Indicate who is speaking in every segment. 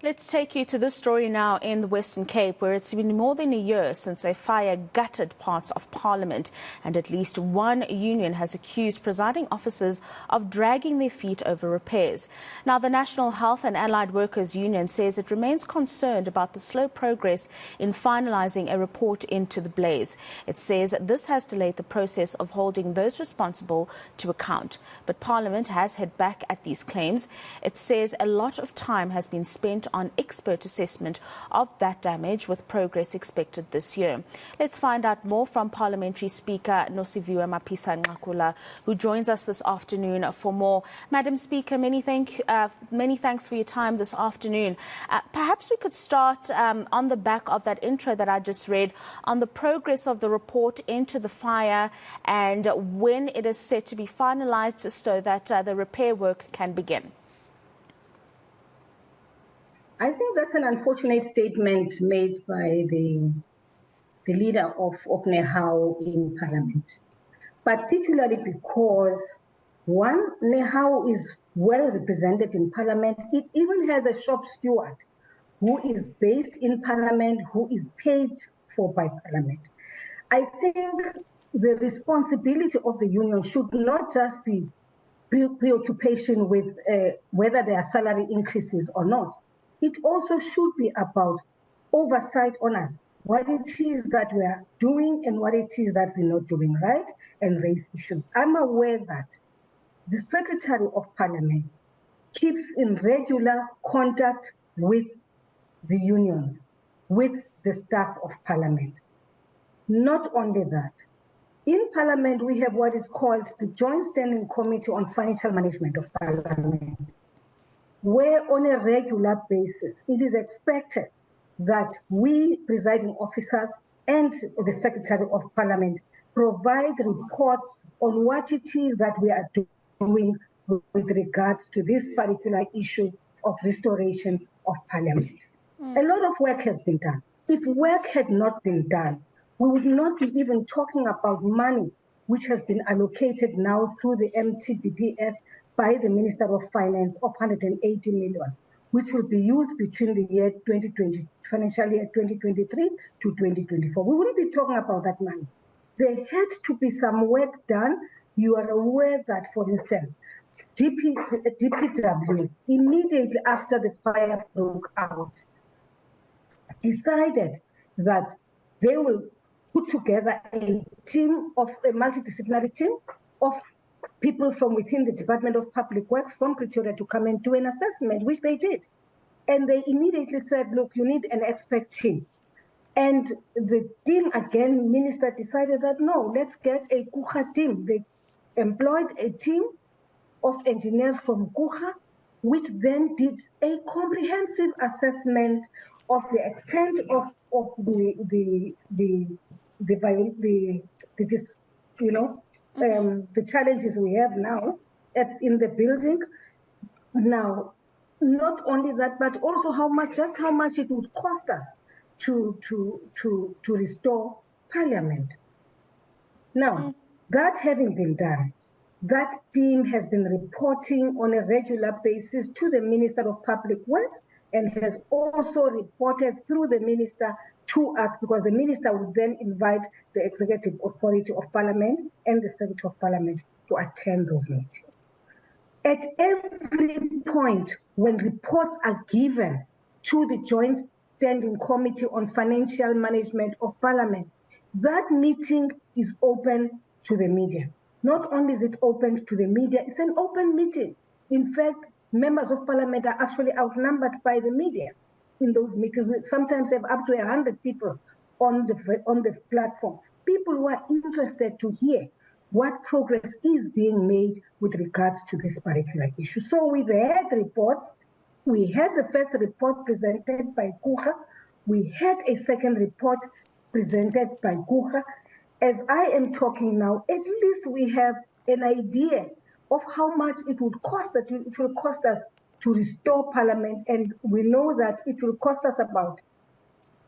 Speaker 1: Let's take you to this story now in the Western Cape, where it's been more than a year since a fire gutted parts of Parliament, and at least one union has accused presiding officers of dragging their feet over repairs. Now, the National Health and Allied Workers Union says it remains concerned about the slow progress in finalising a report into the blaze. It says this has delayed the process of holding those responsible to account. But Parliament has hit back at these claims. It says a lot of time has been spent on expert assessment of that damage, with progress expected this year. Let's find out more from Parliamentary Speaker Nosiviwe Mapisa-Nqakula, who joins us this afternoon for more. Madam Speaker, many thanks for your time this afternoon. Perhaps we could start on the back of that intro that I just read on the progress of the report into the fire and when it is set to be finalised so that the repair work can begin.
Speaker 2: I think that's an unfortunate statement made by the leader of NEHAWU in Parliament, particularly because, one, NEHAWU is well represented in Parliament. It even has a shop steward who is based in Parliament, who is paid for by Parliament. I think the responsibility of the union should not just be preoccupation with whether there are salary increases or not. It also should be about oversight on us, what it is that we are doing and what it is that we're not doing, right? And raise issues. I'm aware that the Secretary of Parliament keeps in regular contact with the unions, with the staff of Parliament. Not only that, in Parliament, we have what is called the Joint Standing Committee on Financial Management of Parliament, where on a regular basis, it is expected that we, presiding officers and the Secretary of Parliament, provide reports on what it is that we are doing with regards to this particular issue of restoration of Parliament. A lot of work has been done. If work had not been done, we would not be even talking about money which has been allocated now through the MTBPS by the Minister of Finance of 180 million, which will be used between the year 2020, financial year 2023 to 2024. We wouldn't be talking about that money. There had to be some work done. You are aware that, for instance, DPW, immediately after the fire broke out, decided that they will put together a multidisciplinary team of people from within the Department of Public Works from Pretoria to come and do an assessment, which they did. And they immediately said, look, you need an expert team. And the team, again, minister decided that, no, let's get a KUHA team. They employed a team of engineers from KUHA, which then did a comprehensive assessment of the extent of the challenges we have now in the building. Now, not only that, but also how much it would cost us to restore Parliament. Now, that having been done, that team has been reporting on a regular basis to the Minister of Public Works and has also reported through the minister to us, because the minister would then invite the executive authority of Parliament and the Secretary of Parliament to attend those meetings. At every point when reports are given to the Joint Standing Committee on Financial Management of Parliament, that meeting is open to the media. Not only is it open to the media, it's an open meeting. In fact, members of Parliament are actually outnumbered by the media in those meetings. We sometimes have up to 100 people on the platform. People who are interested to hear what progress is being made with regards to this particular issue. So we've had reports. We had the first report presented by KUHA. We had a second report presented by KUHA. As I am talking now, at least we have an idea of how much it will cost us to restore Parliament, and we know that it will cost us about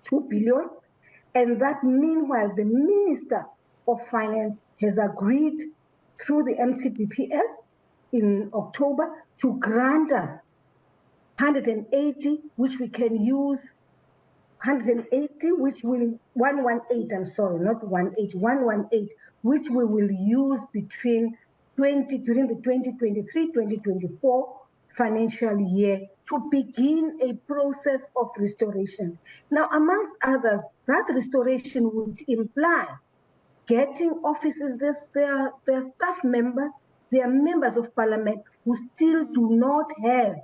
Speaker 2: 2 billion, and that meanwhile the Minister of Finance has agreed through the MTBPS in October to grant us 180, which we can use, 180, which will, 118, I'm sorry, not 180, 118, which we will use during the 2023-2024 financial year to begin a process of restoration. Now, amongst others, that restoration would imply getting offices, their staff members, their members of parliament who still do not have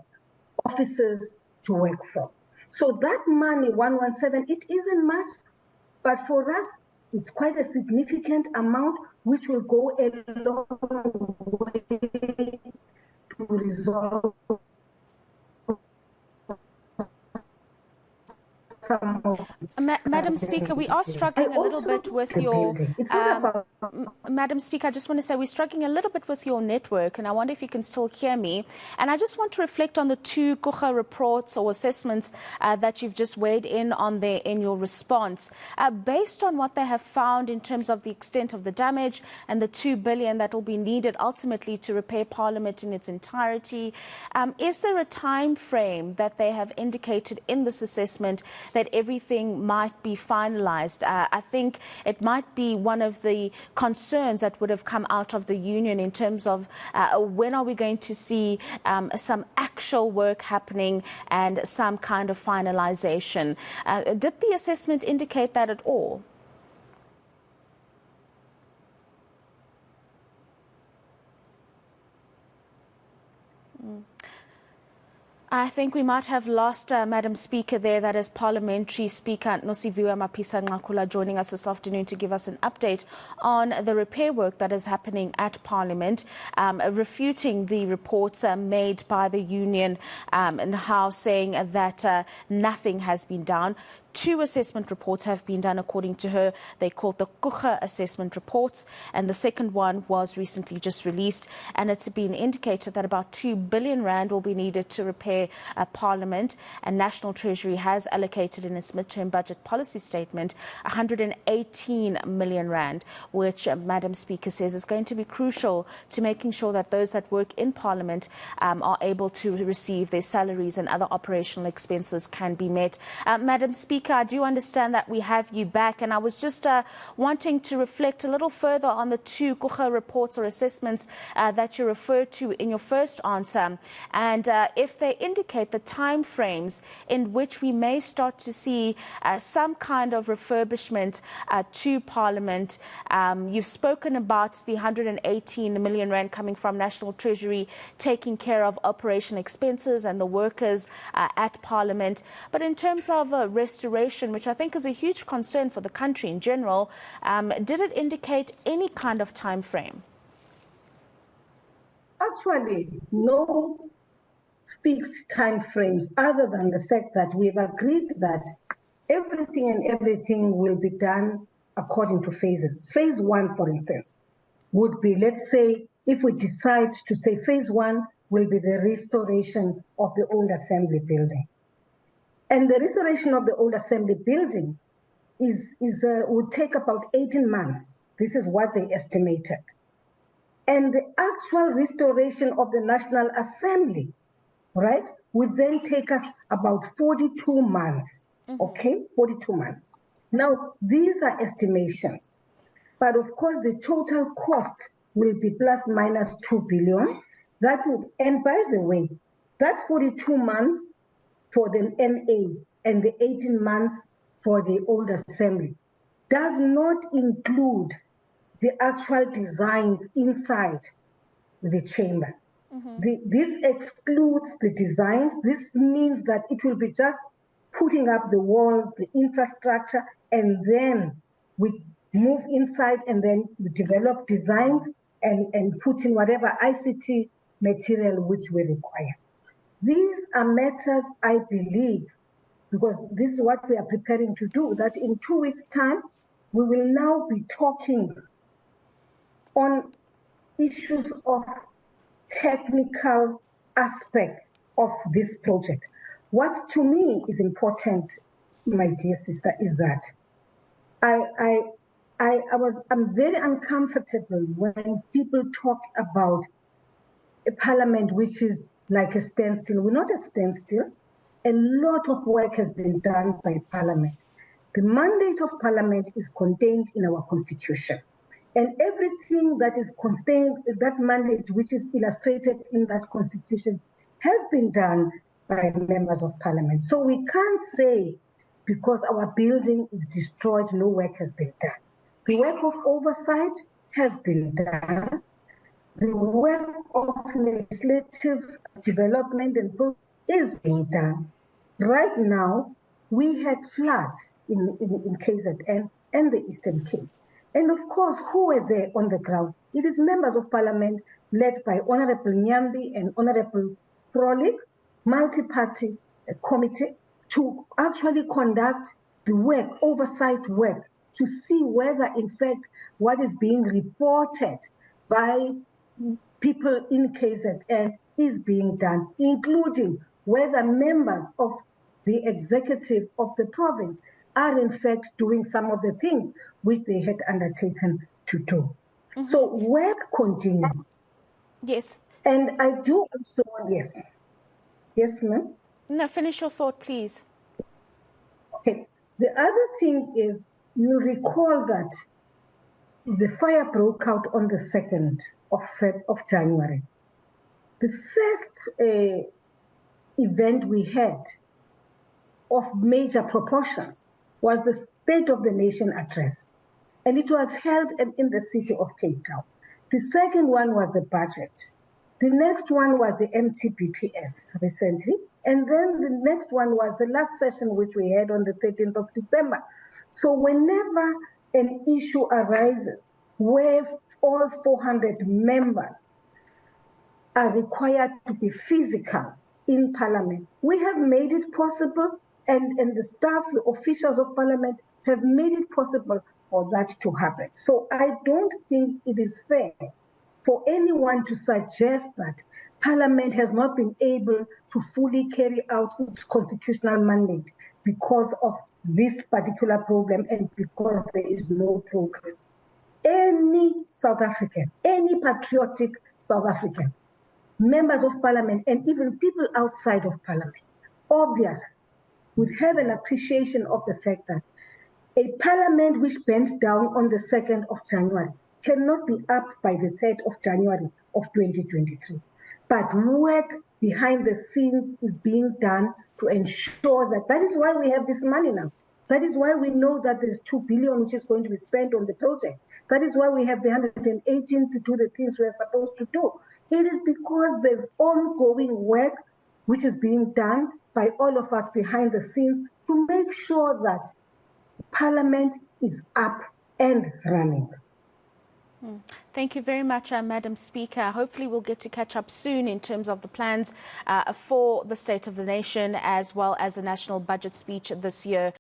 Speaker 2: offices to work from. So that money, 117, it isn't much, but for us, it's quite a significant amount, which will go a long way to resolve some of
Speaker 1: Madam Speaker, we are struggling a little bit with your... Madam Speaker, I just want to say we're struggling a little bit with your network, and I wonder if you can still hear me. And I just want to reflect on the two Nqakula reports or assessments that you've just weighed in on there in your response. Based on what they have found in terms of the extent of the damage and the 2 billion that will be needed ultimately to repair Parliament in its entirety, is there a time frame that they have indicated in this assessment that everything might be finalized? I think it might be one of the concerns that would have come out of the union in terms of when are we going to see some actual work happening and some kind of finalization. Did the assessment indicate that at all? I think we might have lost Madam Speaker there. That is Parliamentary Speaker Nosiviwe Mapisa-Nqakula joining us this afternoon to give us an update on the repair work that is happening at Parliament, refuting the reports made by the union and how saying that nothing has been done. 2 assessment reports have been done, according to her. They called the Nqakula assessment reports, and the second one was recently just released, and it's been indicated that about 2 billion rand will be needed to repair Parliament, and National Treasury has allocated in its midterm budget policy statement 118 million rand, which Madam Speaker says is going to be crucial to making sure that those that work in Parliament are able to receive their salaries and other operational expenses can be met. Madam Speaker, I do understand that we have you back, and I was just wanting to reflect a little further on the 2 Nqakula reports or assessments that you referred to in your first answer, and if they indicate the time frames in which we may start to see some kind of refurbishment to Parliament. You've spoken about the 118 million rand coming from National Treasury taking care of operational expenses and the workers at Parliament, but in terms of restoration, which I think is a huge concern for the country in general, did it indicate any kind of time frame?
Speaker 2: Actually, no fixed time frames, other than the fact that we've agreed that everything will be done according to phases. Phase 1, for instance, would be, let's say, if we decide to say phase 1 will be the restoration of the old assembly building. And the restoration of the old assembly building would take about 18 months. This is what they estimated. And the actual restoration of the National Assembly, right, would then take us about 42 months, okay, 42 months. Now, these are estimations, but of course the total cost will be plus minus 2 billion. That would, and by the way, that 42 months for the NA and the 18 months for the old assembly does not include the actual designs inside the chamber. This excludes the designs. This means that it will be just putting up the walls, the infrastructure, and then we move inside and then we develop designs and put in whatever ICT material which we require. These are matters, I believe, because this is what we are preparing to do, that in 2 weeks' time, we will now be talking on issues of technical aspects of this project. What to me is important, my dear sister, is that I'm very uncomfortable when people talk about a parliament which is like a standstill. We're not at standstill. A lot of work has been done by parliament. The mandate of parliament is contained in our constitution. And everything that is contained in that mandate, which is illustrated in that constitution, has been done by members of parliament. So we can't say because our building is destroyed, no work has been done. The work of oversight has been done. The work of legislative development and is being done. Right now, we had floods in KZN and the Eastern Cape. And of course, who were there on the ground? It is members of parliament led by Honorable Nyambi and Honorable Frolik, multi-party committee, to actually conduct the work, oversight work, to see whether, in fact, what is being reported by people in KZN is being done, including whether members of the executive of the province are in fact doing some of the things which they had undertaken to do. Mm-hmm. So work continues.
Speaker 1: Yes.
Speaker 2: And I do also, yes. Yes, ma'am?
Speaker 1: No, finish your thought, please.
Speaker 2: Okay. The other thing is, you recall that the fire broke out on the 2nd of January. The first event we had of major proportions was the State of the Nation address, and it was held in the city of Cape Town. The second one was the budget. The next one was the MTBPS recently, and then the next one was the last session which we had on the 13th of December. So whenever an issue arises where all 400 members are required to be physical in Parliament, we have made it possible, and the staff, the officials of Parliament have made it possible for that to happen. So I don't think it is fair for anyone to suggest that Parliament has not been able to fully carry out its constitutional mandate because of this particular problem and because there is no progress. Any South African, any patriotic South African, members of Parliament and even people outside of Parliament, obviously would have an appreciation of the fact that a Parliament which bent down on the 2nd of January cannot be up by the 3rd of January of 2023. But work behind the scenes is being done to ensure that is why we have this money now. That is why we know that there's 2 billion which is going to be spent on the project. That is why we have the 118 to do the things we are supposed to do. It is because there's ongoing work which is being done by all of us behind the scenes to make sure that Parliament is up and running.
Speaker 1: Thank you very much, Madam Speaker. Hopefully we'll get to catch up soon in terms of the plans for the State of the Nation as well as a national budget speech this year.